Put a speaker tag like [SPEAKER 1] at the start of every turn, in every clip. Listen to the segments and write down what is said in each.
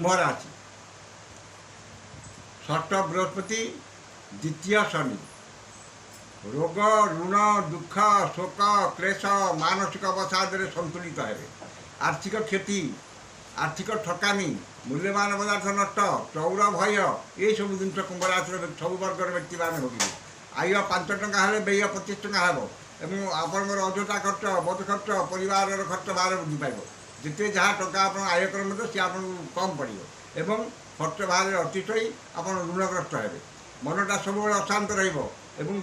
[SPEAKER 1] कुंभ राशि षष्ठ बृहस्पति द्वितीय शनि रोग ऋण दुख शोक क्लेश मानसिक अवसाद संतुलित है आर्थिक क्षति आर्थिक ठकानी मूल्यवान पदार्थ नष्ट चौर भय ये सब जिन कुंभ राशि सब वर्गर व्यक्ति मैंने भोगे आय 5 टंका हेल्ले व्यय 25 टंका हे आपंकर अजथा खर्च बद खर्च परिवार खर्च बाहर वृद्धि पाइब जिते जहाँ टंका आप आय कर सी आप कम पड़ो एवं खर्च बाहर अतिश आप ऋणग्रस्त हे मनटा सब अशांत रही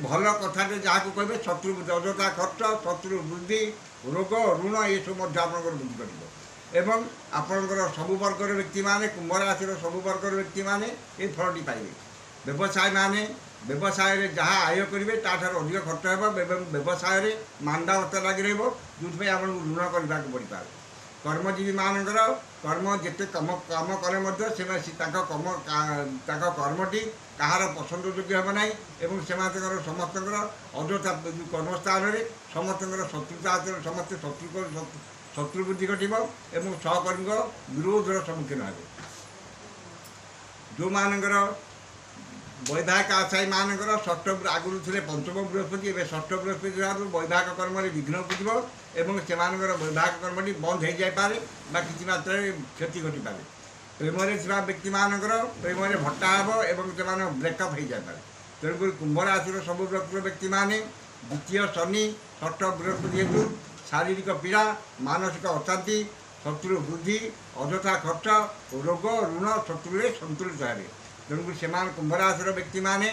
[SPEAKER 1] भल कथा जहाँ कहे शत्रु अजथा खर्च शत्रु वृद्धि रोग ऋण ये सब वृद्धि कर एवं आपणकर सबु वर्गर व्यक्ति माने कुंभ राशि सबु वर्गर व्यक्ति माने ये फलटी पाइबे व्यवसाय माने व्यवसाय जहाँ आय करेंगे ताठार अधिक खर्च हो व्यवसाय मांदावस्था लगी रही आप ऋण करने को पड़ पाए कर्मजीवी मानकर कर्म जिते कम कम कले कर्मटी कहार पसंद योग्य हे ना और समस्त अजथा कर्मस्थान में समस्त शत्रुता समस्त शत्रु वृद्धि घटव और सहकर्मी विरोधर सम्मुखीन हे जो मानकर वैवाहिक आशायी मानकर षष्ठ आगुरी थे पंचम बृहस्पति ए षष्ठ बृहस्पति वैवाहिक कर्म विघ्न उपजो और से वैवाहिक कर्मटी बंद हो जापे कि मात्रा क्षति घटी पाए प्रेम व्यक्ति मानकर प्रेम भट्टा हे से ब्रेकअप हो जाए तेणुक कुंभ राशि सब व्यक्ति माने द्वितीय शनि षष्ठ बृहस्पति हेतु शारीरिक पीड़ा मानसिक अशांति शत्रु वृद्धि अजथा खर्च रोग ऋण शत्रु संतुलित हे तेणुक से कुंभ राशि व्यक्ति माने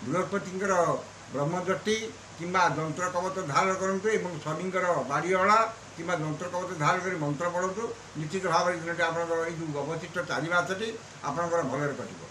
[SPEAKER 1] बृहस्पति ब्रह्मदृष्टि किंबा जंत्र कवच धारण करूँ शनिंकर बाड़ीअला कि जंत्र कवच धारण कर मंत्र पढ़ु निश्चित भाव में दिन आप अवशिष्ट 4 मासटी आपंकर भलरे कटो।